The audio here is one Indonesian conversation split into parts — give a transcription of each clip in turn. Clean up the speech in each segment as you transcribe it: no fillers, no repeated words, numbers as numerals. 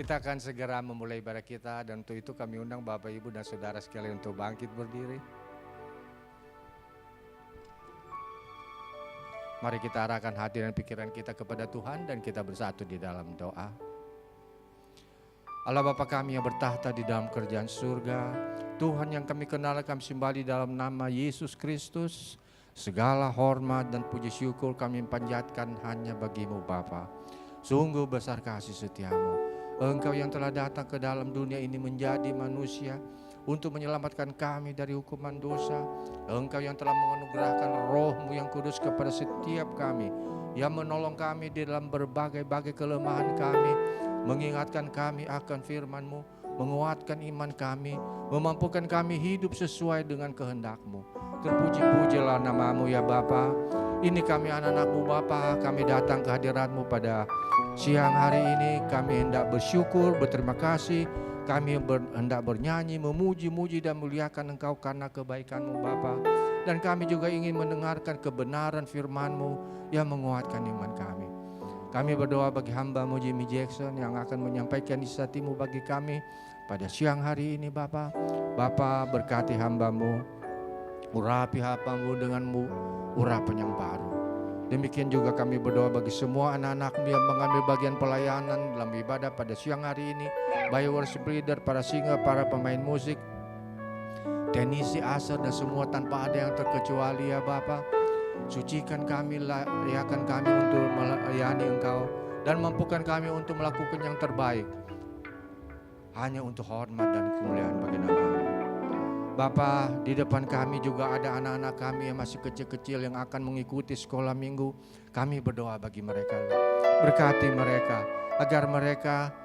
Kita akan segera memulai ibadah kita, dan untuk itu kami undang Bapak Ibu dan Saudara sekalian untuk bangkit berdiri. Mari kita arahkan hati dan pikiran kita kepada Tuhan dan kita bersatu di dalam doa. Allah Bapa kami yang bertahta di dalam kerajaan surga, Tuhan yang kami kenal, kami sembah di dalam nama Yesus Kristus. Segala hormat dan puji syukur kami panjatkan hanya bagi-Mu Bapa. Sungguh besar kasih setiamu. Engkau yang telah datang ke dalam dunia ini menjadi manusia untuk menyelamatkan kami dari hukuman dosa. Engkau yang telah menganugerahkan Roh-Mu yang kudus kepada setiap kami, yang menolong kami di dalam berbagai-bagai kelemahan kami, mengingatkan kami akan firman-Mu, menguatkan iman kami, memampukan kami hidup sesuai dengan kehendak-Mu. Terpuji-pujilah nama-Mu ya Bapa. Ini kami anak-anak-Mu Bapa, kami datang ke hadirat-Mu pada siang hari ini. Kami hendak bersyukur, berterima kasih. Kami hendak bernyanyi, memuji-muji dan muliakan Engkau karena kebaikan-Mu Bapa. Dan kami juga ingin mendengarkan kebenaran firman-Mu yang menguatkan iman kami. Kami berdoa bagi hamba-Mu Jimmy Jackson yang akan menyampaikan isi hati-Mu bagi kami pada siang hari ini Bapa. Bapa berkati hamba-Mu, urapi hamba-Mu dengan urapan yang baru. Demikian juga kami berdoa bagi semua anak-anak-Mu yang mengambil bagian pelayanan dalam ibadah pada siang hari ini, baik worship leader, para singer, para pemain musik, teknisi, asar, dan semua tanpa ada yang terkecuali ya Bapa. Sucikan kami, layakan kami untuk melayani Engkau, dan mampukan kami untuk melakukan yang terbaik, hanya untuk hormat dan kemuliaan bagi nama-Mu. Bapa, di depan kami juga ada anak-anak kami yang masih kecil-kecil yang akan mengikuti sekolah minggu. Kami berdoa bagi mereka, berkati mereka agar mereka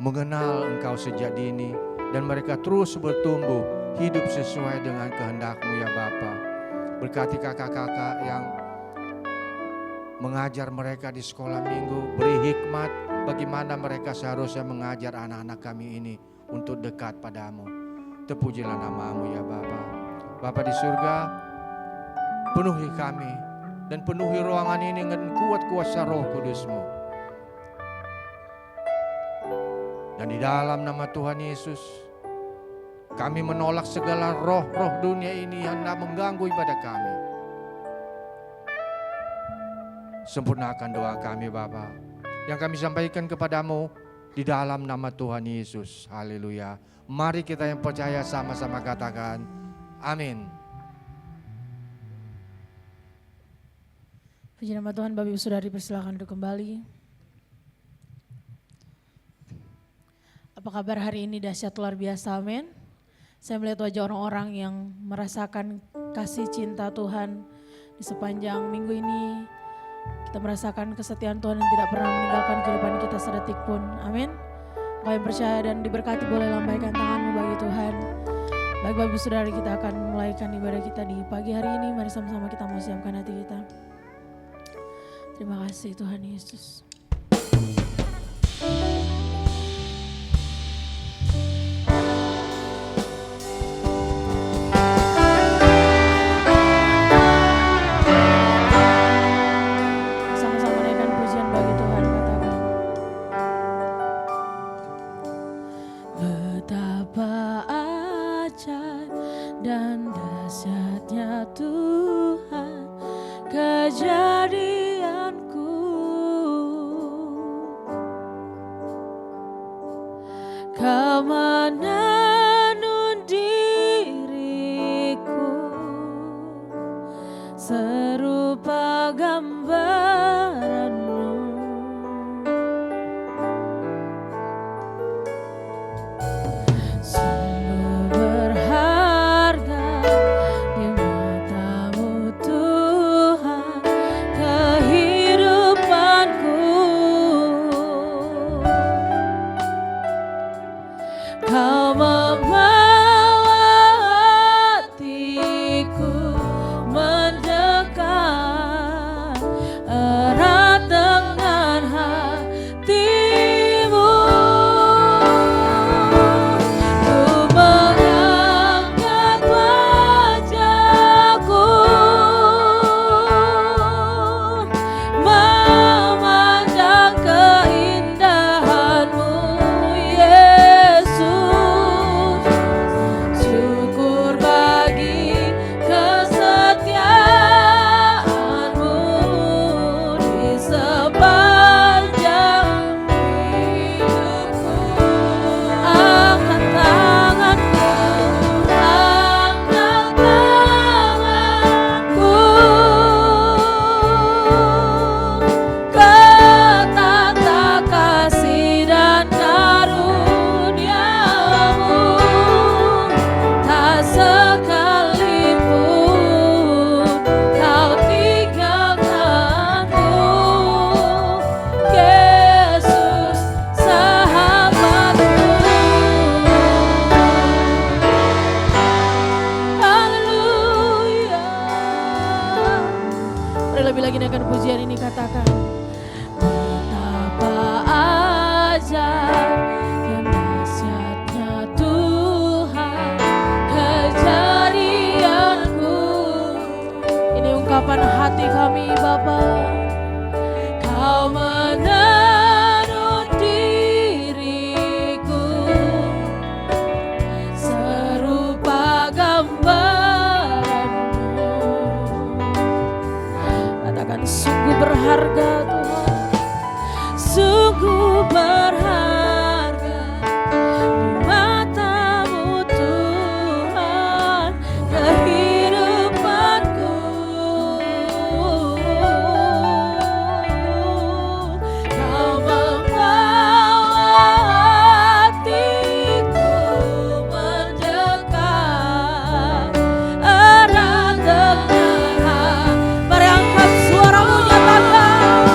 mengenal Engkau sejak dini dan mereka terus bertumbuh hidup sesuai dengan kehendak-Mu ya Bapa. Berkati kakak-kakak yang mengajar mereka di sekolah minggu, beri hikmat bagaimana mereka seharusnya mengajar anak-anak kami ini untuk dekat padamu. Terpujilah nama-Mu ya Bapa. Bapa di surga, penuhi kami dan penuhi ruangan ini dengan kuat kuasa Roh Kudus-Mu. Dan di dalam nama Tuhan Yesus, kami menolak segala roh-roh dunia ini yang hendak mengganggu ibadah kami. Sempurnakan doa kami Bapa, yang kami sampaikan kepadamu di dalam nama Tuhan Yesus. Haleluya. Mari kita yang percaya sama-sama katakan amin. Puji nama Tuhan. Bapak Ibu Saudari persilakan untuk kembali. Apa kabar hari ini? Dahsyat luar biasa, amin. Saya melihat wajah orang-orang yang merasakan kasih cinta Tuhan di sepanjang minggu ini. Kita merasakan kesetiaan Tuhan yang tidak pernah meninggalkan kehidupan kita sedetik pun, amin. Kau yang percaya dan diberkati boleh lambaikan tanganmu bagi Tuhan. Baik Bapak Ibu Saudara, kita akan memulaikan ibadah kita di pagi hari ini. Mari sama-sama kita mau siapkan hati kita. Terima kasih Tuhan Yesus. Memandang keindahan-Mu. Bapa, Kau meneduh diriku serupa gambar-Mu. Katakan sungguh berharga Tuhan, sungguh berharga di mata-Mu Tuhan kehidupanku. Kau membawa hatiku mendekat erat dengan. Mari angkat suaramu, nyatakan.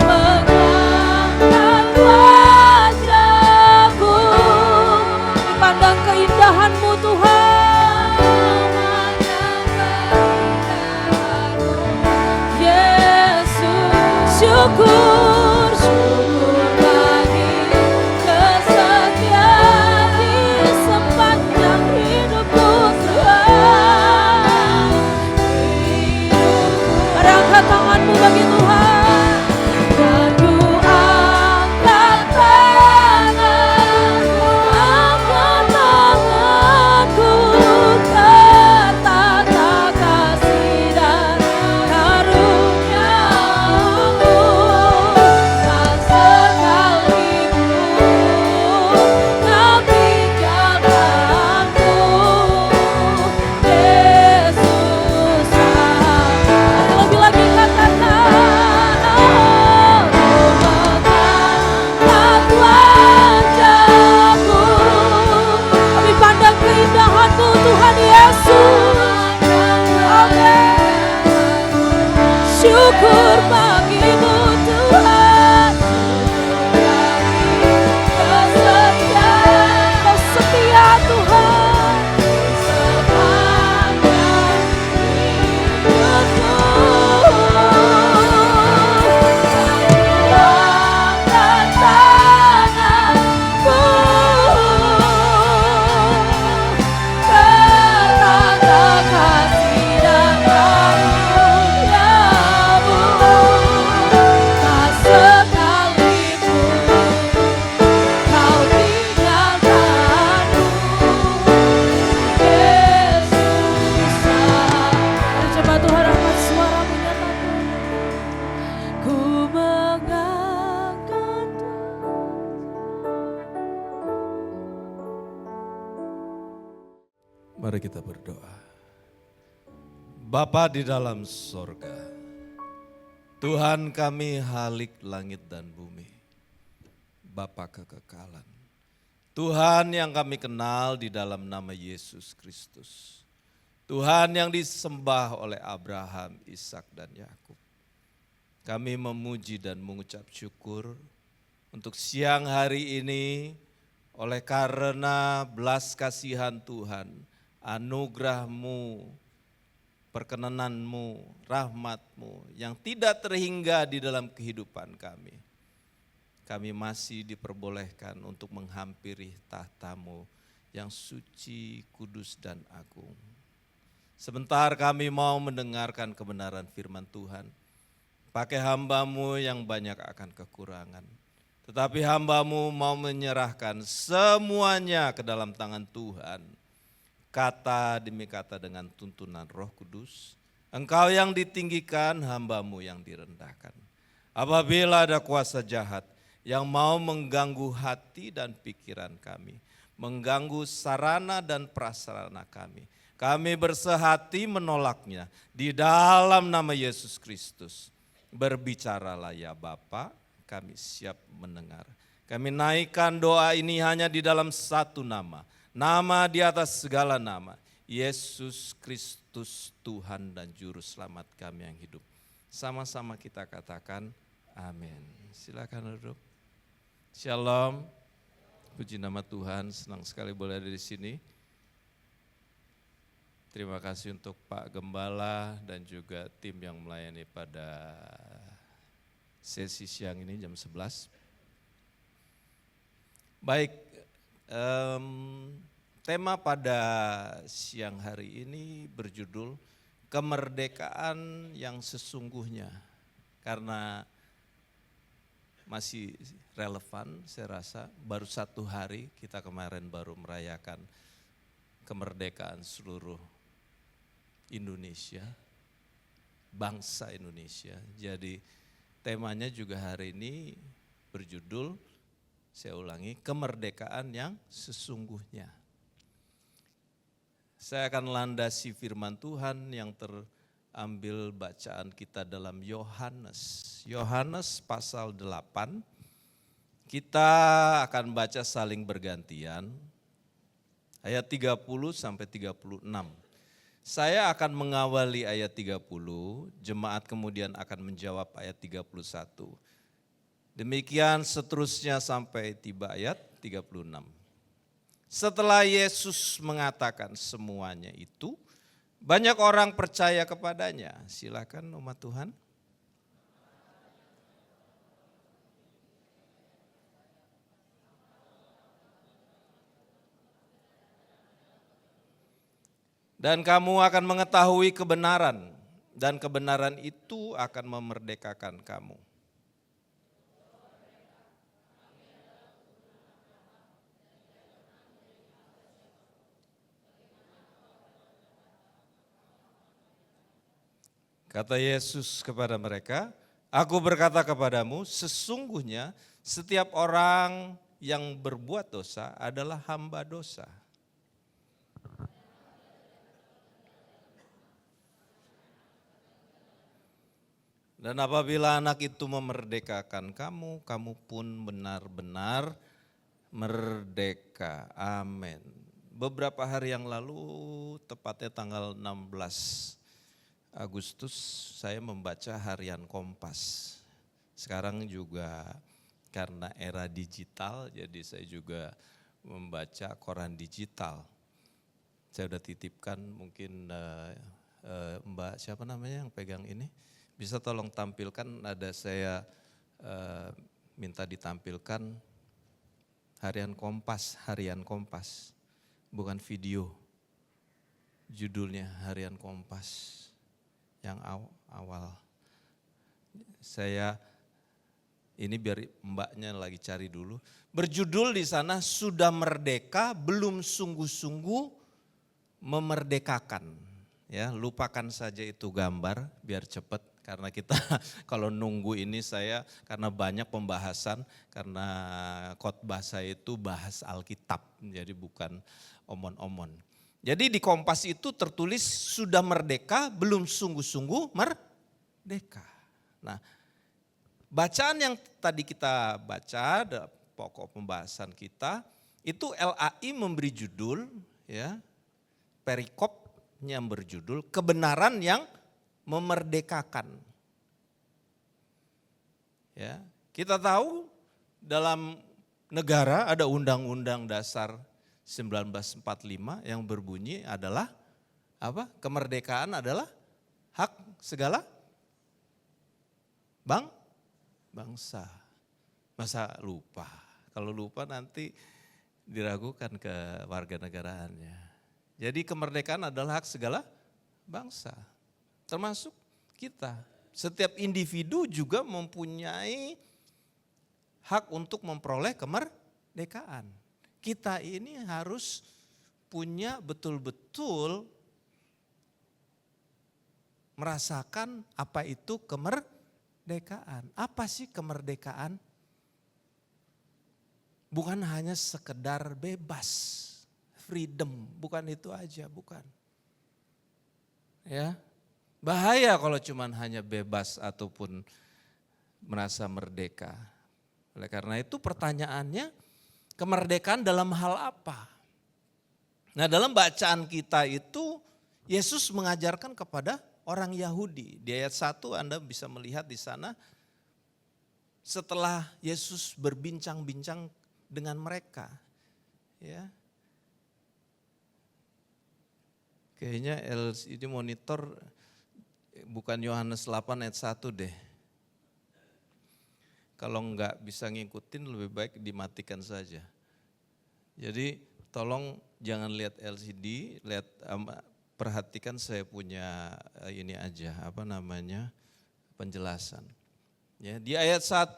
Mengangkat wajahku, dipandang keindahan-Mu Tuhan. Yesus, syukur, syukur bagi kesetiaan di sepanjang hidupku Tuhan. Mari angkat tanganmu bagi Tuhan. Dan ku angkat tanganku, angkat tanganku ke tata kasih dan karunia-Mu. Tak sekalipun Kau tinggalkanku, Yesus. Lebih lagi katakan, oh, mengangkat wajahku, kami pandang keindahan-Mu Tuhan Yesus. Amin. Syukur bagi-Mu Tuhan, kesetiaan, Kau setia Tuhan sepanjang hidupku. Angkat tanganku ke tata kasih dan karunia-Mu. Tak sekalipun Kau tinggalkanku, Yesus. Mari coba Tuhan angkat suaramu, nyatakan. Ku mengangkat. Mari kita berdoa. Bapa di dalam sorga, Tuhan kami Halik langit dan bumi, Bapa kekekalan, Tuhan yang kami kenal di dalam nama Yesus Kristus, Tuhan yang disembah oleh Abraham, Ishak dan Yakub. Kami memuji dan mengucap syukur untuk siang hari ini oleh karena belas kasihan Tuhan, anugerah-Mu, perkenanan-Mu, rahmat-Mu yang tidak terhingga di dalam kehidupan kami. Kami masih diperbolehkan untuk menghampiri tahta-Mu yang suci, kudus dan agung. Sebentar kami mau mendengarkan kebenaran firman Tuhan. Pakai hamba-Mu yang banyak akan kekurangan. Tetapi hamba-Mu mau menyerahkan semuanya ke dalam tangan Tuhan. Kata demi kata dengan tuntunan Roh Kudus. Engkau yang ditinggikan, hamba-Mu yang direndahkan. Apabila ada kuasa jahat yang mau mengganggu hati dan pikiran kami, mengganggu sarana dan prasarana kami bersehati menolaknya di dalam nama Yesus Kristus. Berbicaralah ya Bapa, kami siap mendengar. Kami naikkan doa ini hanya di dalam satu nama. Nama di atas segala nama, Yesus Kristus Tuhan dan Juru Selamat kami yang hidup. Sama-sama kita katakan amin. Silakan duduk. Shalom, puji nama Tuhan, senang sekali boleh ada di sini. Terima kasih untuk Pak Gembala dan juga tim yang melayani pada sesi siang ini jam 11. Baik, tema pada siang hari ini berjudul kemerdekaan yang sesungguhnya. Karena masih relevan saya rasa, baru 1 hari kita kemarin baru merayakan kemerdekaan seluruh Indonesia, bangsa Indonesia. Jadi temanya juga hari ini berjudul, saya ulangi, kemerdekaan yang sesungguhnya. Saya akan landasi firman Tuhan yang terambil bacaan kita dalam Yohanes pasal 8. Kita akan baca saling bergantian, ayat 30 sampai 36. Saya akan mengawali ayat 30, jemaat kemudian akan menjawab ayat 31. Demikian seterusnya sampai tiba ayat 36. Setelah Yesus mengatakan semuanya itu, banyak orang percaya kepadanya. Silakan umat Tuhan. Dan kamu akan mengetahui kebenaran, dan kebenaran itu akan memerdekakan kamu. Kata Yesus kepada mereka, aku berkata kepadamu, sesungguhnya setiap orang yang berbuat dosa adalah hamba dosa. Dan apabila anak itu memerdekakan kamu, kamu pun benar-benar merdeka. Amin. Beberapa hari yang lalu, tepatnya tanggal 16 Agustus, saya membaca harian Kompas. Sekarang juga karena era digital, jadi saya juga membaca koran digital. Saya udah titipkan, mungkin Mbak siapa namanya yang pegang ini? Bisa tolong tampilkan, ada saya minta ditampilkan harian Kompas, bukan video. Judulnya harian Kompas yang awal. Saya ini biar mbaknya lagi cari dulu. Berjudul di sana, sudah merdeka belum sungguh-sungguh memerdekakan. Ya, lupakan saja itu gambar biar cepat. Karena kita kalau nunggu ini saya, karena banyak pembahasan, karena khotbah saya itu bahas Alkitab, jadi bukan omon-omon. Jadi di Kompas itu tertulis sudah merdeka, belum sungguh-sungguh merdeka. Nah, bacaan yang tadi kita baca, pokok pembahasan kita, itu LAI memberi judul, ya, perikopnya berjudul kebenaran yang memerdekakan. Ya, kita tahu dalam negara ada Undang-Undang Dasar 1945 yang berbunyi adalah apa? Kemerdekaan adalah hak segala bangsa. Masa lupa? Kalau lupa nanti diragukan ke warga negaraannya. Jadi kemerdekaan adalah hak segala bangsa. Termasuk kita, setiap individu juga mempunyai hak untuk memperoleh kemerdekaan. Kita ini harus punya betul-betul merasakan apa itu kemerdekaan. Apa sih kemerdekaan? Bukan hanya sekedar bebas, freedom, bukan itu aja, bukan. Ya. Bahaya kalau cuman hanya bebas ataupun merasa merdeka. Oleh karena itu pertanyaannya, kemerdekaan dalam hal apa? Nah, dalam bacaan kita itu Yesus mengajarkan kepada orang Yahudi. Di ayat 1 Anda bisa melihat di sana, setelah Yesus berbincang-bincang dengan mereka. Ya. Kayaknya LCD monitor bukan Yohanes 8 ayat 1 deh. Kalau enggak bisa ngikutin lebih baik dimatikan saja. Jadi tolong jangan lihat LCD, lihat perhatikan saya punya ini aja, penjelasan. Ya, di ayat 1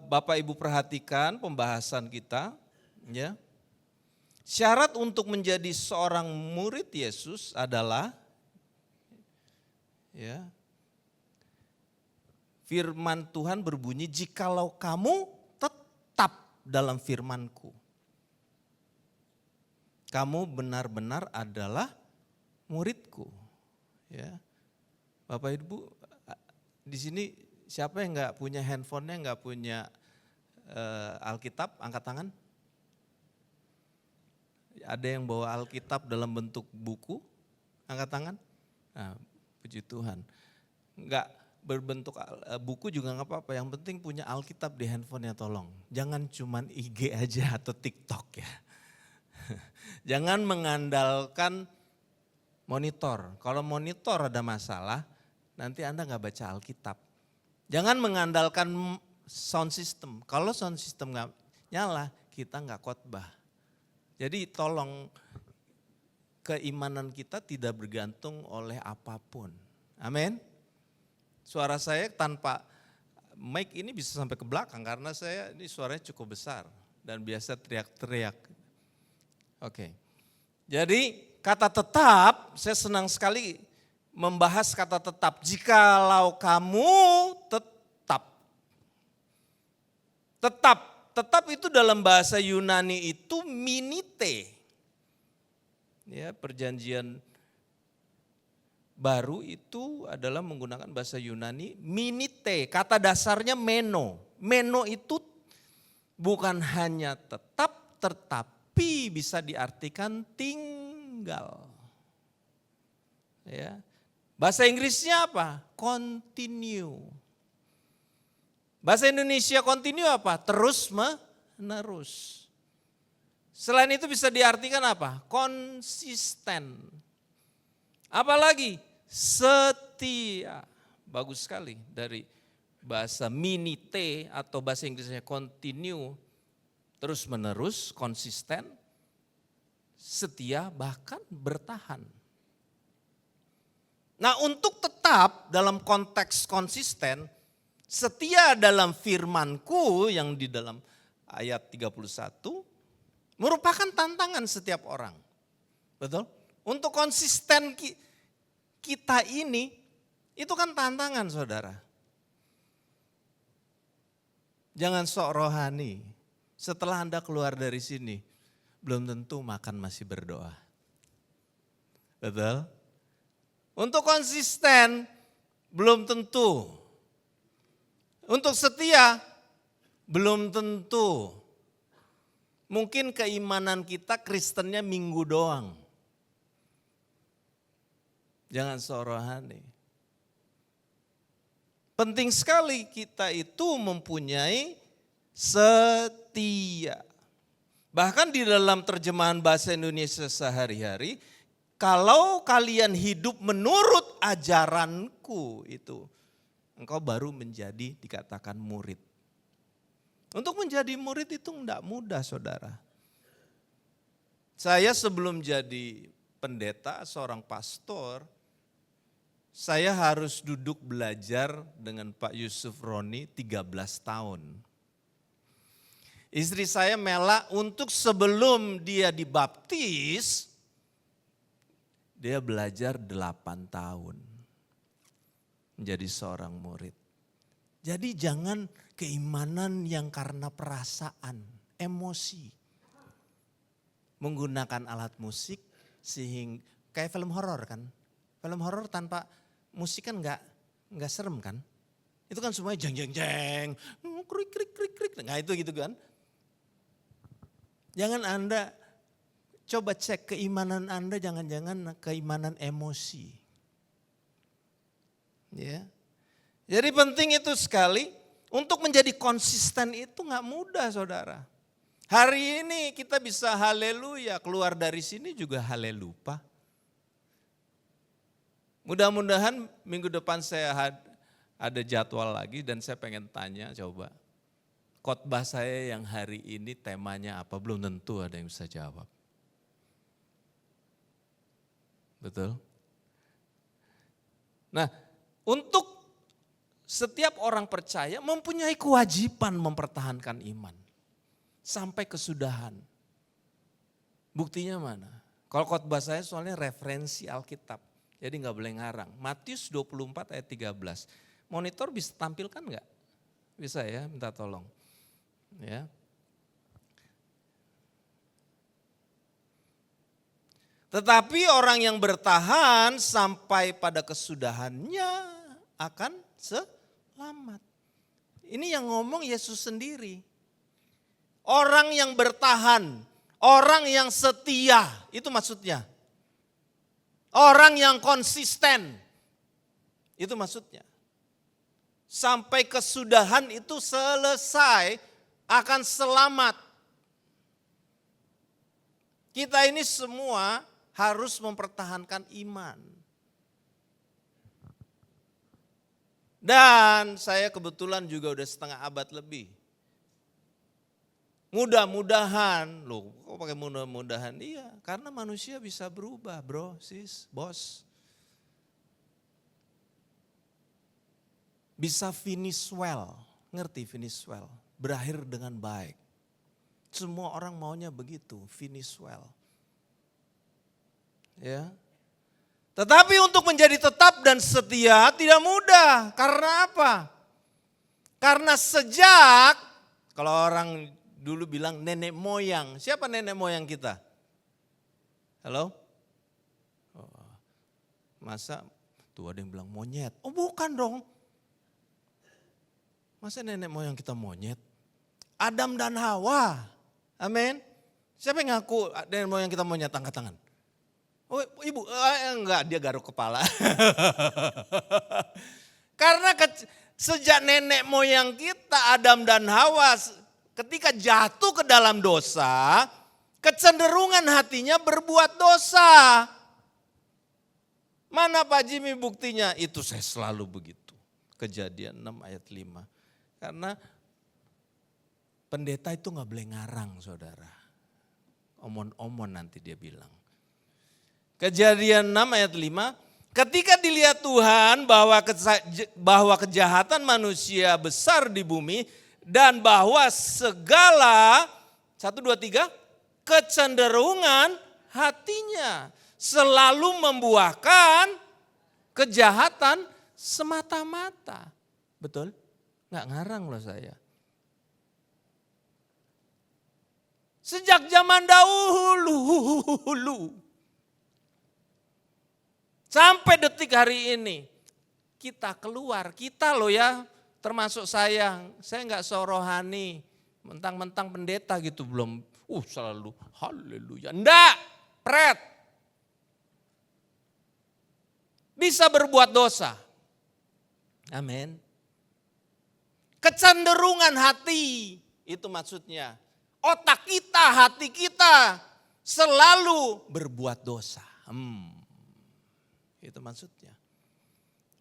Bapak Ibu perhatikan pembahasan kita, ya. Syarat untuk menjadi seorang murid Yesus adalah, ya, firman Tuhan berbunyi, jikalau kamu tetap dalam firman-Ku, kamu benar-benar adalah murid-Ku. Ya. Bapak Ibu, di sini siapa yang nggak punya handphonenya, nggak punya Alkitab, angkat tangan. Ada yang bawa Alkitab dalam bentuk buku, angkat tangan. Nah, puji Tuhan. Nggak berbentuk buku juga nggak apa-apa, yang penting punya Alkitab di handphonenya, tolong. Jangan cuman IG aja atau TikTok ya. Jangan mengandalkan monitor. Kalau monitor ada masalah, nanti Anda nggak baca Alkitab. Jangan mengandalkan sound system. Kalau sound system nggak nyala, kita nggak khotbah. Jadi tolong, keimanan kita tidak bergantung oleh apapun. Amin. Suara saya tanpa mic ini bisa sampai ke belakang karena saya ini suaranya cukup besar dan biasa teriak-teriak. Oke. Jadi kata tetap, saya senang sekali membahas kata tetap. Jikalau kamu tetap itu dalam bahasa Yunani itu minite. Ya, perjanjian baru itu adalah menggunakan bahasa Yunani minite. Kata dasarnya meno. Meno itu bukan hanya tetap, tetapi bisa diartikan tinggal. Ya. Bahasa Inggrisnya apa? Continue. Bahasa Indonesia continue apa? Terus menerus. Selain itu bisa diartikan apa? Konsisten. Apalagi? Setia. Bagus sekali dari bahasa minite atau bahasa Inggrisnya continue. Terus menerus, konsisten, setia, bahkan bertahan. Nah, untuk tetap dalam konteks konsisten, setia dalam firman-Ku yang di dalam ayat 31 merupakan tantangan setiap orang. Betul? Untuk konsisten kita ini, itu kan tantangan, saudara. Jangan sok rohani. Setelah Anda keluar dari sini, belum tentu makan masih berdoa. Betul? Untuk konsisten, belum tentu. Untuk setia, belum tentu. Mungkin keimanan kita Kristennya minggu doang. Jangan sok rohani. Penting sekali kita itu mempunyai setia. Bahkan di dalam terjemahan bahasa Indonesia sehari-hari, kalau kalian hidup menurut ajaranku itu, engkau baru menjadi dikatakan murid. Untuk menjadi murid itu enggak mudah, saudara. Saya sebelum jadi pendeta, seorang pastor, saya harus duduk belajar dengan Pak Yusuf Roni 13 tahun. Istri saya Mela untuk sebelum dia dibaptis, dia belajar 8 tahun menjadi seorang murid. Jadi jangan keimanan yang karena perasaan, emosi. Menggunakan alat musik sehingga kayak film horor kan. Film horor tanpa musik kan enggak serem kan. Itu kan semuanya jeng jeng jeng, krik krik krik krik. Nah itu gitu kan. Jangan Anda coba cek keimanan Anda, jangan-jangan keimanan emosi. Ya. Jadi penting itu sekali, untuk menjadi konsisten itu gak mudah, saudara. Hari ini kita bisa haleluya, keluar dari sini juga halelupa. Mudah-mudahan minggu depan saya ada jadwal lagi dan saya pengen tanya coba. Khotbah saya yang hari ini temanya apa? Belum tentu ada yang bisa jawab. Betul? Nah, untuk setiap orang percaya mempunyai kewajiban mempertahankan iman sampai kesudahan. Buktinya mana? Kalau khotbah saya soalnya referensi Alkitab, jadi nggak boleh ngarang. Matius 24 ayat 13. Monitor bisa tampilkan nggak? Bisa ya, minta tolong. Ya. Tetapi orang yang bertahan sampai pada kesudahannya akan selamat. Ini yang ngomong Yesus sendiri. Orang yang bertahan, orang yang setia, itu maksudnya. Orang yang konsisten, itu maksudnya. Sampai kesudahan itu selesai, akan selamat. Kita ini semua harus mempertahankan iman. Dan saya kebetulan juga udah setengah abad lebih. Mudah-mudahan, loh kok pakai mudah-mudahan? Iya, karena manusia bisa berubah bro, sis, bos. Bisa finish well, ngerti finish well, berakhir dengan baik. Semua orang maunya begitu, finish well. Ya. Tetapi untuk menjadi tetap dan setia tidak mudah. Karena apa? Karena sejak, kalau orang dulu bilang nenek moyang. Siapa nenek moyang kita? Halo? Oh, masa tuh ada yang bilang monyet? Oh bukan dong. Masa nenek moyang kita monyet? Adam dan Hawa. Amin. Siapa yang ngaku nenek moyang kita monyet? Angkat tangan. Oh ibu, enggak, dia garuk kepala. Karena sejak nenek moyang kita Adam dan Hawa ketika jatuh ke dalam dosa, kecenderungan hatinya berbuat dosa. Mana Pak Jimmy buktinya? Itu saya selalu begitu. Kejadian 6 ayat 5. Karena pendeta itu gak boleh ngarang saudara. Omon-omon nanti dia bilang. Kejadian 6 ayat 5, ketika dilihat Tuhan bahwa kejahatan manusia besar di bumi dan bahwa segala, 1, 2, 3, kecenderungan hatinya selalu membuahkan kejahatan semata-mata. Betul? Nggak ngarang loh saya. Sejak zaman dahulu. Sampai detik hari ini kita keluar, kita loh ya termasuk saya nggak sorohani, mentang-mentang pendeta gitu belum, selalu haleluya, enggak, pret. Bisa berbuat dosa, amin. Kecenderungan hati, itu maksudnya, otak kita, hati kita selalu berbuat dosa. Itu maksudnya.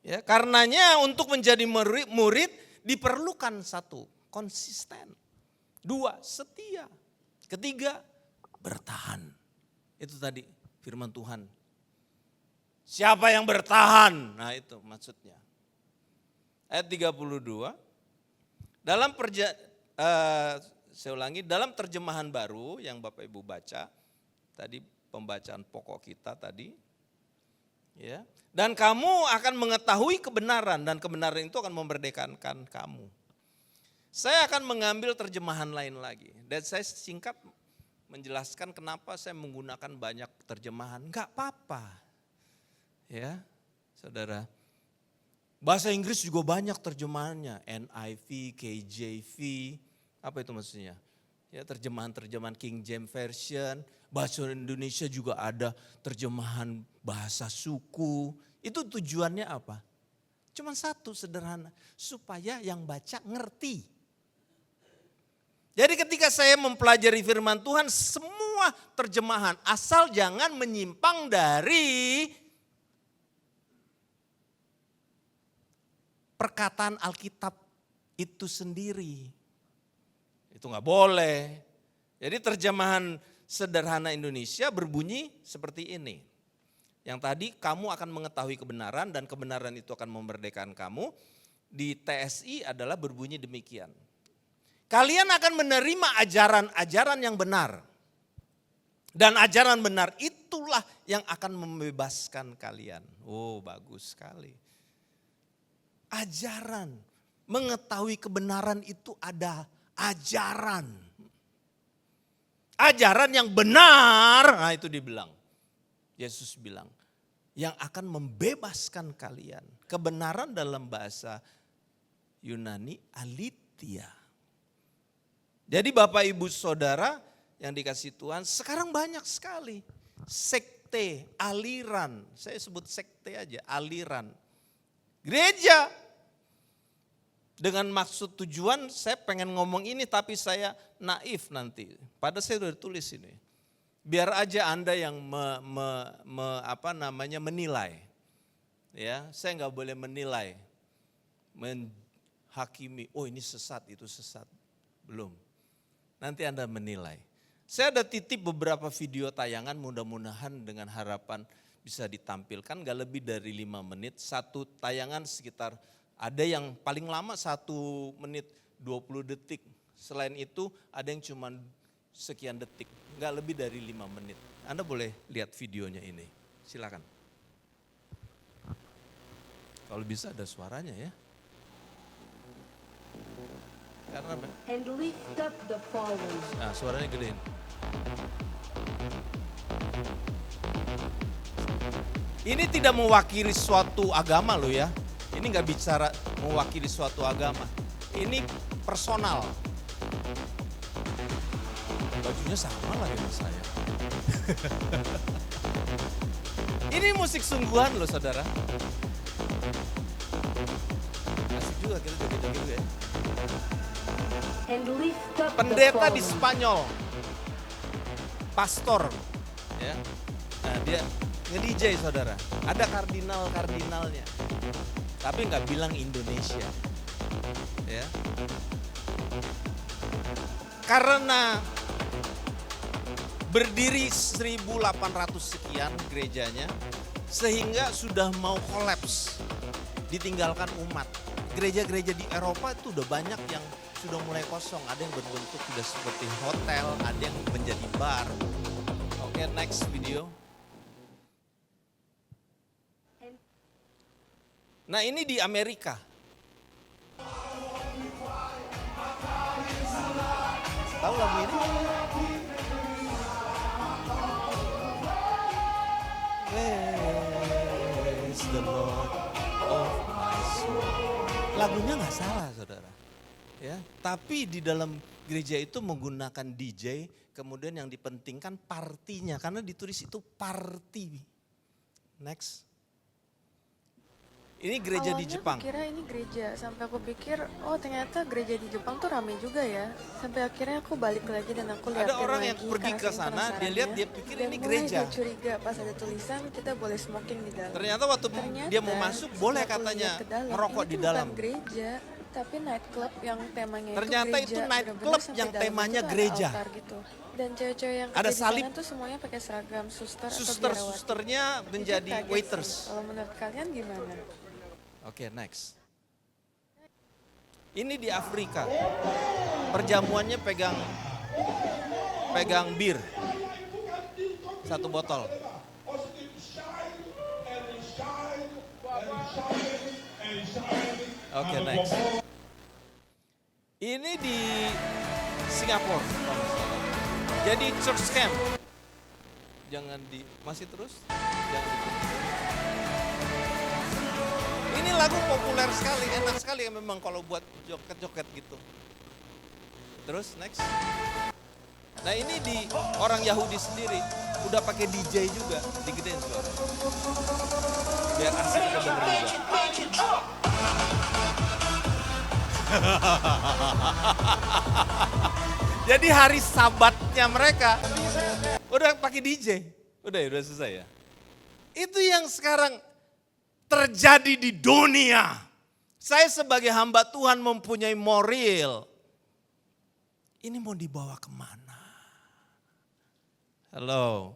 Ya, karenanya untuk menjadi murid diperlukan 1, konsisten. 2, setia. 3, bertahan. Itu tadi firman Tuhan. Siapa yang bertahan? Nah itu maksudnya. Ayat 32. Saya ulangi, dalam terjemahan baru yang Bapak Ibu baca. Tadi pembacaan pokok kita tadi. Ya, dan kamu akan mengetahui kebenaran dan kebenaran itu akan memerdekakan kamu. Saya akan mengambil terjemahan lain lagi dan saya singkat menjelaskan kenapa saya menggunakan banyak terjemahan. Enggak apa-apa. Ya, saudara. Bahasa Inggris juga banyak terjemahannya, NIV, KJV, apa itu maksudnya? Ya, terjemahan-terjemahan King James Version, bahasa Indonesia juga ada terjemahan bahasa suku. Itu tujuannya apa? Cuma 1 sederhana, supaya yang baca ngerti. Jadi ketika saya mempelajari firman Tuhan, semua terjemahan asal jangan menyimpang dari perkataan Alkitab itu sendiri. Itu nggak boleh. Jadi terjemahan sederhana Indonesia berbunyi seperti ini. Yang tadi kamu akan mengetahui kebenaran dan kebenaran itu akan memerdekakan kamu. Di TSI adalah berbunyi demikian. Kalian akan menerima ajaran-ajaran yang benar. Dan ajaran benar itulah yang akan membebaskan kalian. Oh, bagus sekali. Ajaran, mengetahui kebenaran itu ada ajaran. Ajaran yang benar, nah itu dibilang. Yesus bilang, yang akan membebaskan kalian. Kebenaran dalam bahasa Yunani aletheia. Jadi Bapak Ibu Saudara yang dikasih Tuhan, sekarang banyak sekali sekte, aliran. Saya sebut sekte aja, aliran. Gereja. Dengan maksud tujuan saya pengen ngomong ini tapi saya naif nanti. Padahal saya sudah tulis ini. Biar aja Anda yang menilai. Ya, saya nggak boleh menilai, menghakimi. Oh ini sesat, itu sesat. Belum. Nanti Anda menilai. Saya ada titip beberapa video tayangan, mudah-mudahan dengan harapan bisa ditampilkan. Gak lebih dari 5 menit. Satu tayangan sekitar, ada yang paling lama 1 menit 20 detik. Selain itu ada yang cuma sekian detik. Gak lebih dari 5 menit. Anda boleh lihat videonya ini. Silakan. Kalau bisa ada suaranya ya. Karena And lift up the fallen. nah, suaranya gedein. Ini tidak mewakili suatu agama loh ya. Ini nggak bicara mewakili suatu agama. Ini personal. Bajunya sama lah dengan saya. Ini musik sungguhan loh saudara. Asik juga kita joget-joget ya. And lift up Pendeta the di fallen. Spanyol, pastor, ya. Nah dia nge-DJ saudara. Ada kardinalnya, tapi nggak bilang Indonesia, ya. Karena berdiri 1800 sekian gerejanya, sehingga sudah mau kolaps, ditinggalkan umat. Gereja-gereja di Eropa itu udah banyak yang sudah mulai kosong, ada yang berbentuk sudah seperti hotel, ada yang menjadi bar. Oke, next video. Nah ini di Amerika. Tahu lagu ini? Praise the Lord of my soul. Lagunya nggak salah saudara. Ya, tapi di dalam gereja itu menggunakan DJ, kemudian yang dipentingkan partinya karena ditulis itu party. Next. Ini gereja di Jepang. Aku kira ini gereja, sampai aku pikir, oh ternyata gereja di Jepang tuh rame juga ya. Sampai akhirnya aku balik lagi dan aku lihat Ada orang yang pergi ke sana, dia lihat dia pikir ini gereja. Dan curiga pas ada tulisan kita boleh smoking di dalam. Ternyata waktu dia mau masuk boleh setelah aku katanya lihat ke dalam, ngerokok ini di tuh dalam. Bukan gereja, tapi night club yang temanya Ternyata itu itu gereja. night Bener-bener club sampai yang dalam temanya itu ada gereja. altar gitu. Dan cewek-cewek yang Ada kerja di salib. sana tuh semuanya pakai seragam suster atau biarawati. Suster-susternya Itu menjadi kaget sih. waiters. Kalau menurut kalian gimana? Oke, next. Ini di Afrika. Perjamuannya pegang bir. 1 botol. Oke, next. Ini di Singapura. Jadi church camp. Masih terus? Jangan Ini lagu populer sekali, enak sekali memang kalau buat joget-joget gitu. Terus next. Nah ini di orang Yahudi sendiri udah pakai DJ juga, digedein suara. Biar asik kita denger juga. Jadi hari sabatnya mereka udah pakai DJ. Udah selesai ya. Itu yang sekarang terjadi di dunia. Saya sebagai hamba Tuhan mempunyai moral. Ini mau dibawa kemana? Halo.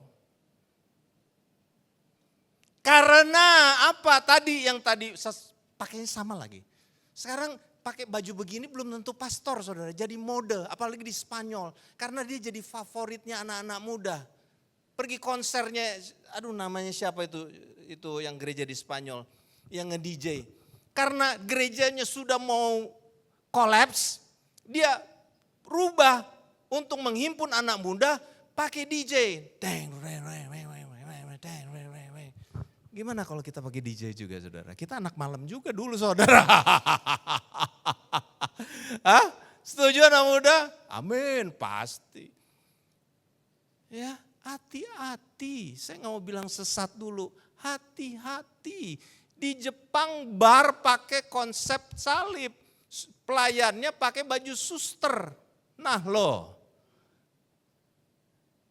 Karena apa? Tadi pakainya sama lagi. Sekarang pakai baju begini belum tentu pastor saudara, jadi mode, apalagi di Spanyol. Karena dia jadi favoritnya anak-anak muda. Pergi konsernya, namanya siapa itu yang gereja di Spanyol, yang nge-DJ. Karena gerejanya sudah mau kolaps, dia rubah untuk menghimpun anak muda pakai DJ. Gimana kalau kita pakai DJ juga saudara? Kita anak malam juga dulu saudara. Hah? Setuju anak muda? Amin, pasti. Ya, hati-hati. Saya nggak mau bilang sesat dulu. Hati-hati. Di Jepang bar pakai konsep salib. Pelayannya pakai baju suster. Nah loh.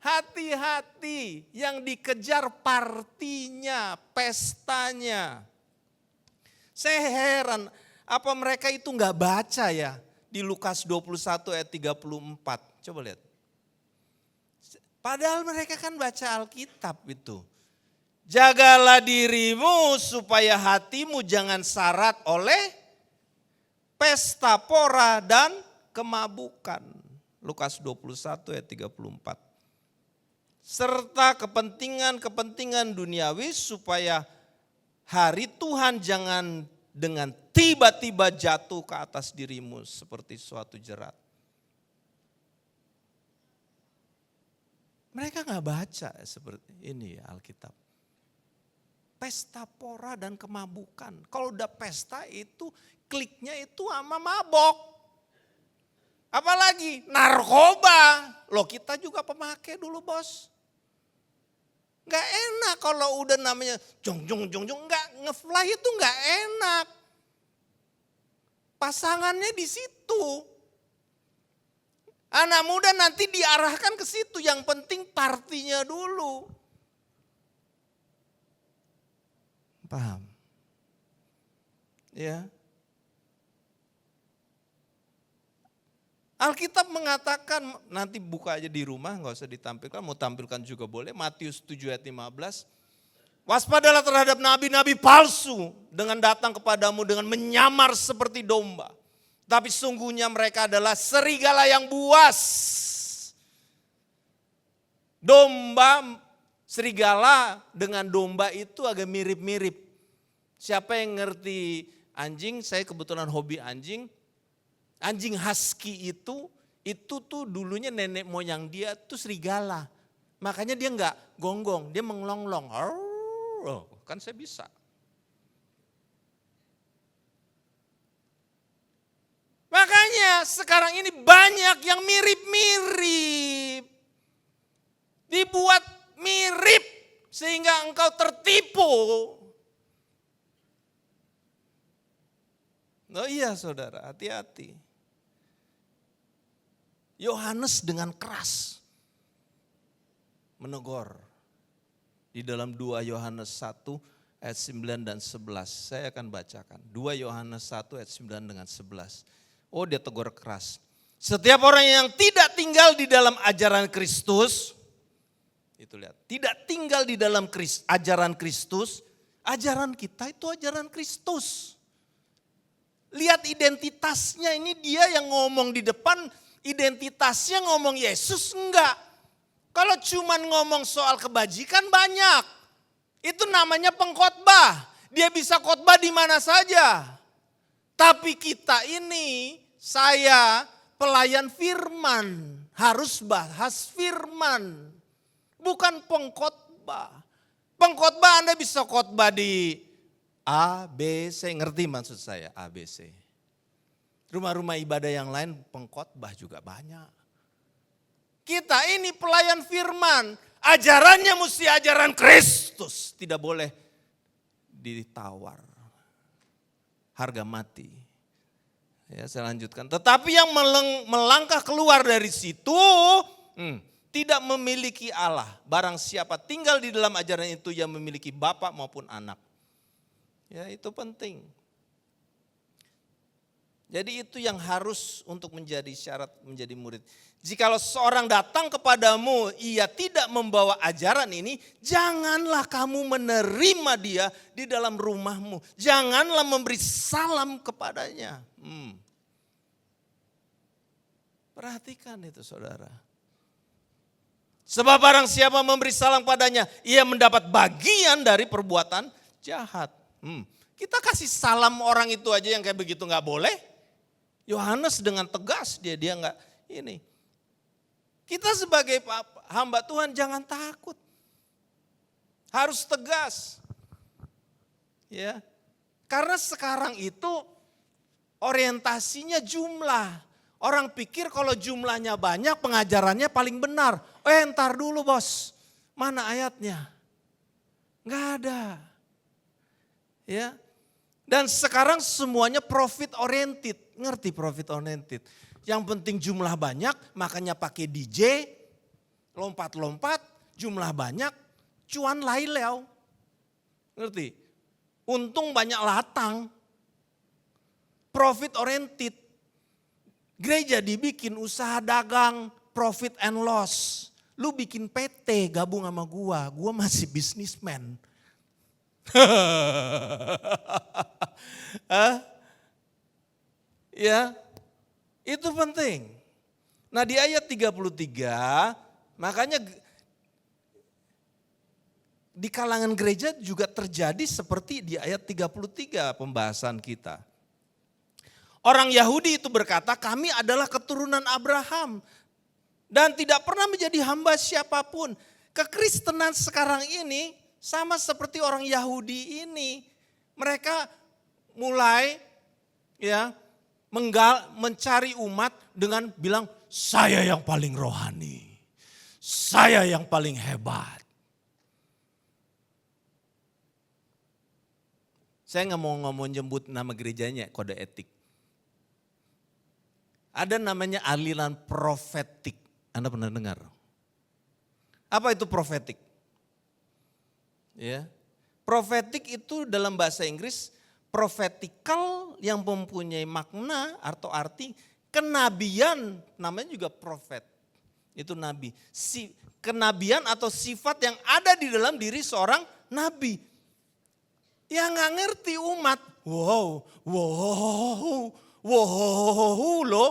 Hati-hati, yang dikejar partinya, pestanya. Saya heran, apa mereka itu nggak baca ya di Lukas 21 ayat 34. Coba lihat. Padahal mereka kan baca Alkitab itu. Jagalah dirimu supaya hatimu jangan syarat oleh pesta pora dan kemabukan. Lukas 21 ayat 34. Serta kepentingan-kepentingan duniawi supaya hari Tuhan jangan dengan tiba-tiba jatuh ke atas dirimu seperti suatu jerat. Mereka nggak baca seperti ini ya Alkitab. Pesta pora dan kemabukan. Kalau udah pesta itu kliknya itu sama mabok. Apalagi narkoba. Loh kita juga pemakai dulu bos. Gak enak kalau udah namanya jong, gak ngefly itu gak enak. Pasangannya di situ. Anak muda nanti diarahkan ke situ, yang penting partinya dulu. Paham? Ya. Alkitab mengatakan, nanti buka aja di rumah, nggak usah ditampilkan, mau tampilkan juga boleh. Matius 7 ayat 15. Waspadalah terhadap nabi-nabi palsu dengan datang kepadamu dengan menyamar seperti domba. Tapi sungguhnya mereka adalah serigala yang buas. Domba, serigala dengan domba itu agak mirip-mirip. Siapa yang ngerti anjing, saya kebetulan hobi anjing. Anjing husky itu tuh dulunya nenek moyang dia tuh serigala. Makanya dia enggak gonggong, dia mengelonglong. Oh, kan saya bisa. Makanya sekarang ini banyak yang mirip-mirip. Dibuat mirip sehingga engkau tertipu. Oh iya saudara, hati-hati. Yohanes dengan keras menegur di dalam 2 Yohanes 1 ayat 9 dan 11. Saya akan bacakan. 2 Yohanes 1 ayat 9 dengan 11. Oh dia tegur keras. Setiap orang yang tidak tinggal di dalam ajaran Kristus, itu lihat, tidak tinggal di dalam ajaran Kristus, ajaran kita itu ajaran Kristus. Lihat identitasnya, ini dia yang ngomong di depan, identitasnya ngomong Yesus enggak. Kalau cuman ngomong soal kebajikan banyak. Itu namanya pengkhotbah. Dia bisa khotbah di mana saja. Tapi kita ini, saya pelayan firman, harus bahas firman. Bukan pengkhotbah. Pengkhotbah Anda bisa khotbah di A, B, C, ngerti maksud saya A, B, C. Rumah-rumah ibadah yang lain pengkhotbah juga banyak. Kita ini pelayan firman, ajarannya mesti ajaran Kristus. Tidak boleh ditawar, harga mati. Ya, saya lanjutkan. Tetapi yang melangkah keluar dari situ tidak memiliki Allah. Barang siapa tinggal di dalam ajaran itu yang memiliki Bapa maupun anak. Ya itu penting. Jadi itu yang harus untuk menjadi syarat menjadi murid. Jikalau seorang datang kepadamu, ia tidak membawa ajaran ini, janganlah kamu menerima dia di dalam rumahmu. Janganlah memberi salam kepadanya. Perhatikan itu saudara. Sebab barang siapa memberi salam padanya, ia mendapat bagian dari perbuatan jahat. Kita kasih salam orang itu aja yang kayak begitu nggak boleh. Yohanes dengan tegas dia nggak ini. Kita sebagai hamba Tuhan jangan takut. Harus tegas. Ya. Karena sekarang itu orientasinya jumlah. Orang pikir kalau jumlahnya banyak pengajarannya paling benar. Ntar dulu bos, mana ayatnya? Nggak ada. Ya. Dan sekarang semuanya profit oriented. Ngerti profit oriented? Yang penting jumlah banyak, makanya pakai DJ, lompat-lompat, jumlah banyak, cuan laileau. Ngerti? Untung banyak latang. Profit oriented. Gereja dibikin usaha dagang, profit and loss. Lu bikin PT gabung sama gua masih bisnismen. Ya, itu penting. Nah di ayat 33, makanya di kalangan gereja juga terjadi seperti di ayat 33 pembahasan kita. Orang Yahudi itu berkata, kami adalah keturunan Abraham dan tidak pernah menjadi hamba siapapun. Kekristenan sekarang ini sama seperti orang Yahudi ini. Mereka mulai mencari umat dengan bilang, saya yang paling rohani, saya yang paling hebat. Saya nggak mau nyebut nama gerejanya, kode etik. Ada namanya aliran profetik. Anda pernah dengar? Apa itu profetik? Ya, profetik itu dalam bahasa Inggris profetikal yang mempunyai makna atau arti kenabian, namanya juga profet. Itu nabi. Kenabian atau sifat yang ada di dalam diri seorang nabi. Yang nggak ngerti umat, wow lo,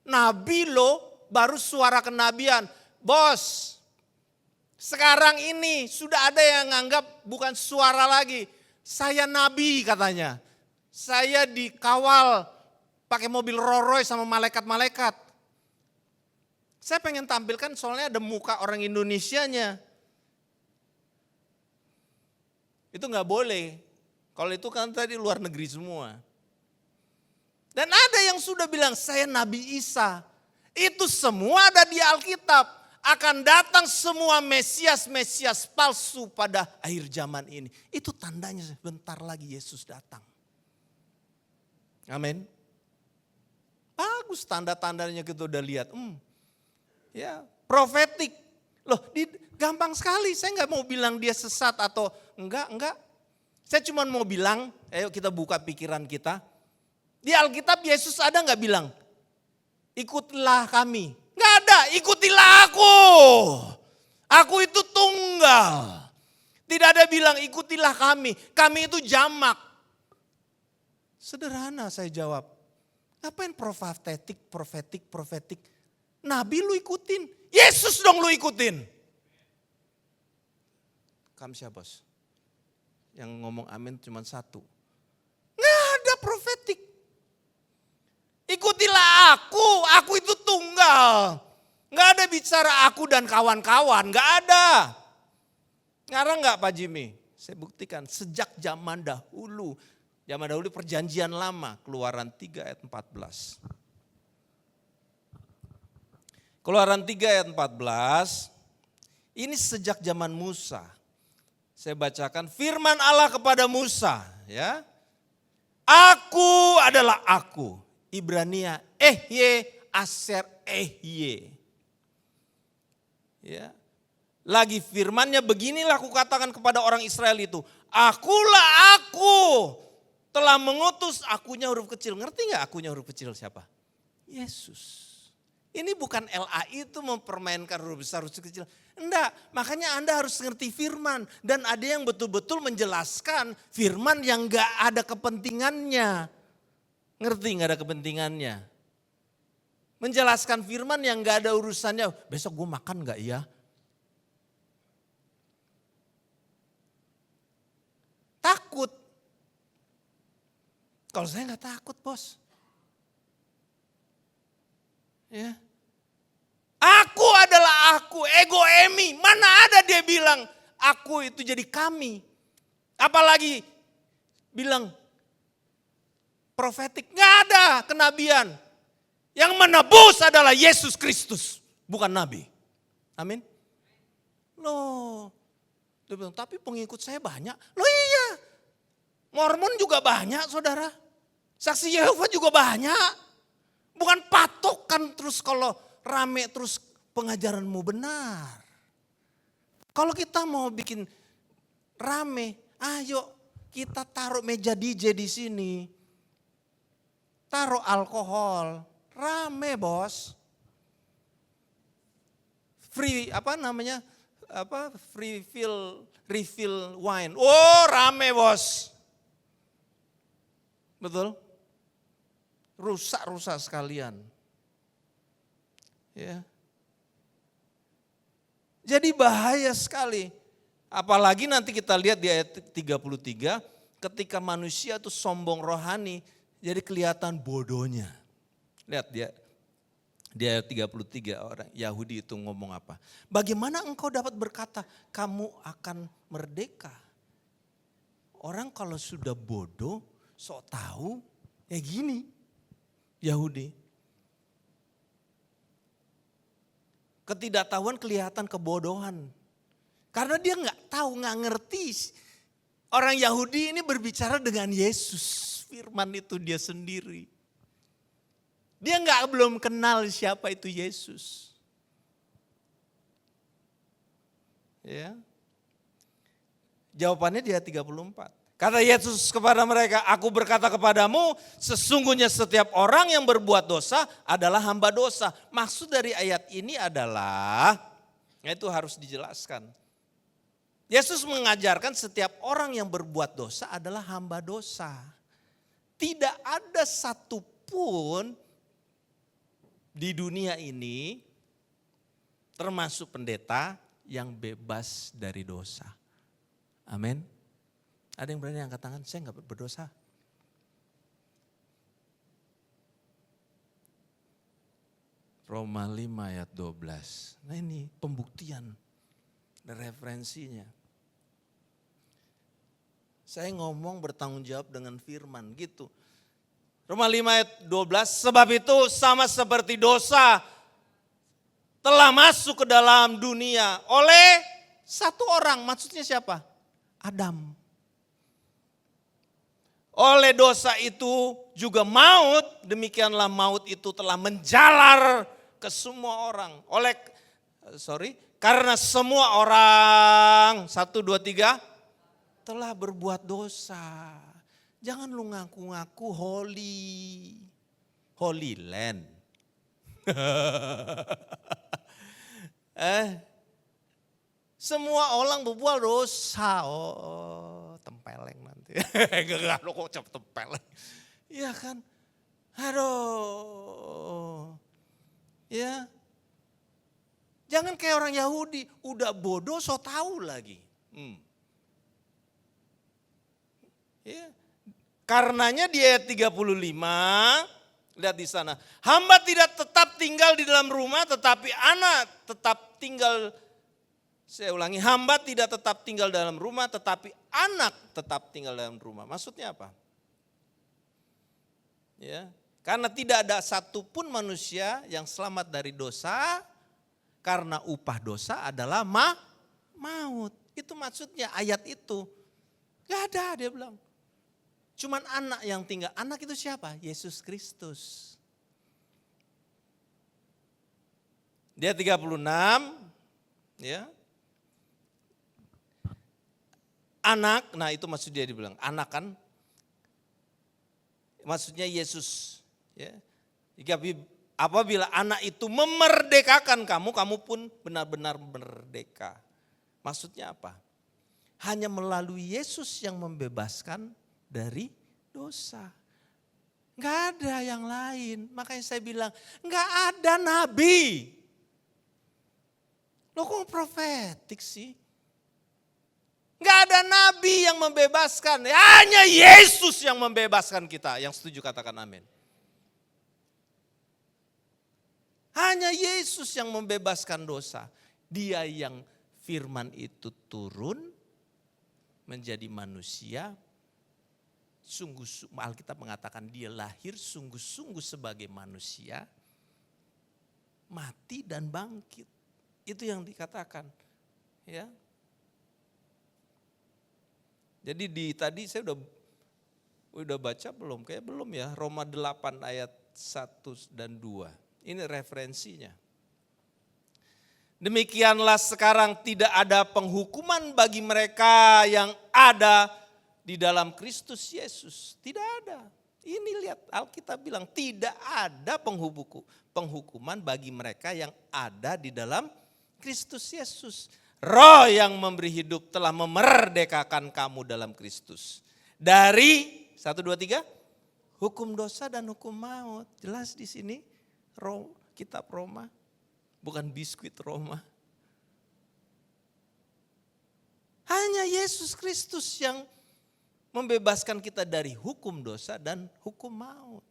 nabi lo, baru suara kenabian. Bos, sekarang ini sudah ada yang nganggap bukan suara lagi. Saya nabi katanya. Saya dikawal pakai mobil Rolls Royce sama malaikat-malaikat. Saya pengen tampilkan soalnya ada muka orang Indonesianya. Itu nggak boleh. Kalau itu kan tadi luar negeri semua. Dan ada yang sudah bilang saya Nabi Isa. Itu semua ada di Alkitab. Akan datang semua Mesias-Mesias palsu pada akhir zaman ini. Itu tandanya sebentar lagi Yesus datang. Amin. Bagus tanda-tandanya kita udah lihat. Ya, profetik. Loh, gampang sekali. Saya nggak mau bilang dia sesat atau enggak. Saya cuma mau bilang, ayo kita buka pikiran kita. Di Alkitab Yesus ada nggak bilang, ikutlah kami. Nggak ada, ikutilah aku. Aku itu tunggal. Tidak ada bilang ikutilah kami. Kami itu jamak. Sederhana saya jawab. Ngapain profetik. Nabi lu ikutin. Yesus dong lu ikutin. Kamu siapa bos? Yang ngomong amin cuma satu. Nggak ada profetik. Ikutilah aku itu tunggal. Nggak ada bicara aku dan kawan-kawan, nggak ada. Ngarang nggak Pak Jimmy? Saya buktikan sejak zaman dahulu perjanjian lama, Keluaran 3 ayat 14. Keluaran 3 ayat 14, ini sejak zaman Musa. Saya bacakan firman Allah kepada Musa, ya. Aku adalah aku. Ibrania Ehye Aser Ehye. Ya. Lagi firmannya beginilah aku katakan kepada orang Israel itu. Akulah aku. telah mengutus, akunya huruf kecil. Ngerti gak akunya huruf kecil siapa? Yesus. Ini bukan LAI itu mempermainkan huruf besar, huruf kecil. Enggak, makanya Anda harus ngerti firman. Dan ada yang betul-betul menjelaskan firman yang gak ada kepentingannya. Ngerti gak ada kepentingannya? Menjelaskan firman yang gak ada urusannya. Besok gue makan gak ya? Takut. Kalau saya gak takut bos. Ya. Aku adalah aku, ego emi. Mana ada dia bilang aku itu jadi kami. Apalagi bilang profetik. Nggak ada kenabian. Yang menebus adalah Yesus Kristus, bukan nabi. Amin. Loh, dia bilang tapi pengikut saya banyak. Loh iya, Mormon juga banyak saudara. Saksi Yehova juga banyak. Bukan patokan terus kalau rame terus pengajaranmu benar. Kalau kita mau bikin rame, ayo kita taruh meja DJ di sini. Taruh alkohol, rame bos. Free apa namanya? Refill wine. Oh, rame bos. Betul? Rusak sekalian. Ya. Jadi bahaya sekali. Apalagi nanti kita lihat di ayat 33, ketika manusia itu sombong rohani, jadi kelihatan bodohnya. Lihat dia di ayat 33 orang Yahudi itu ngomong apa? Bagaimana engkau dapat berkata kamu akan merdeka? Orang kalau sudah bodoh, sok tahu, ya gini. Yahudi. Ketidaktahuan kelihatan kebodohan. Karena dia nggak tahu, nggak ngerti. Orang Yahudi ini berbicara dengan Yesus. Firman itu dia sendiri. Dia belum kenal siapa itu Yesus. Ya. Jawabannya di ayat 34. Kata Yesus kepada mereka, aku berkata kepadamu, sesungguhnya setiap orang yang berbuat dosa adalah hamba dosa. Maksud dari ayat ini adalah, itu harus dijelaskan. Yesus mengajarkan setiap orang yang berbuat dosa adalah hamba dosa. Tidak ada satupun di dunia ini, termasuk pendeta, yang bebas dari dosa. Amin. Ada yang berani angkat tangan, saya enggak berdosa. Roma 5 ayat 12. Nah ini pembuktian dan referensinya. Saya ngomong bertanggung jawab dengan firman gitu. Roma 5 ayat 12, sebab itu sama seperti dosa telah masuk ke dalam dunia oleh satu orang. Maksudnya siapa? Adam. Oleh dosa itu juga maut, demikianlah maut itu telah menjalar ke semua orang. Karena semua orang, 1, 2, 3, telah berbuat dosa. Jangan lu ngaku-ngaku holy land. Semua orang berbuat dosa. Oh, tempeleng nanti. Enggak kok cap tempeleng. Iya kan? Aduh. Ya. Jangan kayak orang Yahudi, udah bodoh so tahu lagi. Ya. Karenanya di ayat 35, lihat di sana. Hamba tidak tetap tinggal di dalam rumah, tetapi anak tetap tinggal. Saya ulangi, hamba tidak tetap tinggal dalam rumah, tetapi anak tetap tinggal dalam rumah. Maksudnya apa? Ya, karena tidak ada satupun manusia yang selamat dari dosa, karena upah dosa adalah maut. Itu maksudnya ayat itu. Gak ada dia bilang. Cuman anak yang tinggal. Anak itu siapa? Yesus Kristus. Dia 36, ya. Anak, nah itu maksud dia dibilang, anak kan. maksudnya Yesus. Ya. Apabila anak itu memerdekakan kamu, kamu pun benar-benar merdeka. Maksudnya apa? Hanya melalui Yesus yang membebaskan dari dosa. Enggak ada yang lain. Makanya saya bilang, enggak ada nabi. Loh kok profetik sih? Enggak ada nabi yang membebaskan. Hanya Yesus yang membebaskan kita. Yang setuju katakan amin. Hanya Yesus yang membebaskan dosa. Dia yang firman itu turun menjadi manusia. Sungguh, Alkitab mengatakan dia lahir sungguh-sungguh sebagai manusia. Mati dan bangkit. Itu yang dikatakan. Ya. Jadi tadi saya udah baca belum? Kayak belum ya. Roma 8 ayat 1 dan 2. Ini referensinya. Demikianlah sekarang tidak ada penghukuman bagi mereka yang ada di dalam Kristus Yesus. Tidak ada. Ini lihat Alkitab bilang tidak ada penghukuman bagi mereka yang ada di dalam Kristus Yesus. Roh yang memberi hidup telah memerdekakan kamu dalam Kristus. Dari 1, 2, 3 hukum dosa dan hukum maut. Jelas di sini. Kitab Roma, bukan biskuit Roma. Hanya Yesus Kristus yang membebaskan kita dari hukum dosa dan hukum maut.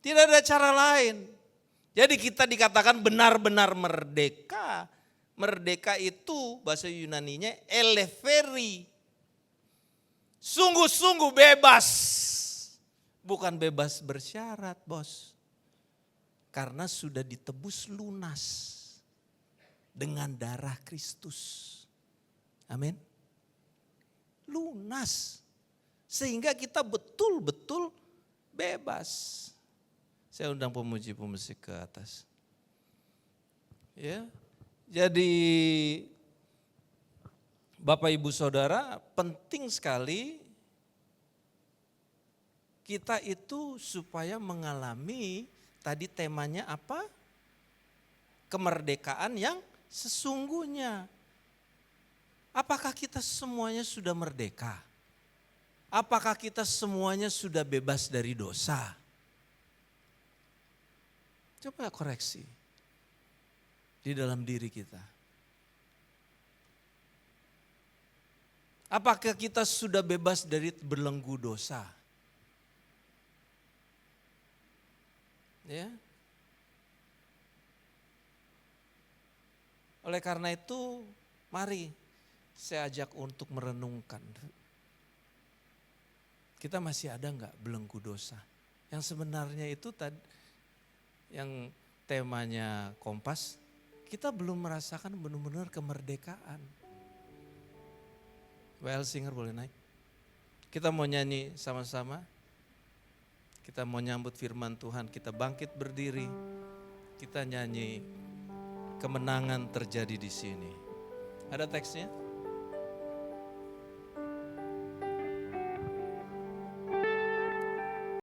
Tidak ada cara lain. Jadi kita dikatakan benar-benar merdeka. Merdeka itu bahasa Yunaninya eleferi. Sungguh-sungguh bebas. Bukan bebas bersyarat, bos. Karena sudah ditebus lunas dengan darah Kristus. Amin. Lunas. Sehingga kita betul-betul bebas. Saya undang pemuji-pemuji ke atas. Ya. Jadi Bapak Ibu Saudara, penting sekali kita itu supaya mengalami. Tadi temanya apa? Kemerdekaan yang sesungguhnya. Apakah kita semuanya sudah merdeka? Apakah kita semuanya sudah bebas dari dosa? Coba koreksi di dalam diri kita. Apakah kita sudah bebas dari belenggu dosa? Ya. Oleh karena itu, mari saya ajak untuk merenungkan. Kita masih ada enggak belenggu dosa? Yang sebenarnya itu tadi yang temanya Kompas, kita belum merasakan benar-benar kemerdekaan. WL Singer boleh naik? Kita mau nyanyi sama-sama. Kita mau nyambut firman Tuhan, kita bangkit berdiri, kita nyanyi kemenangan terjadi di sini. Ada teksnya?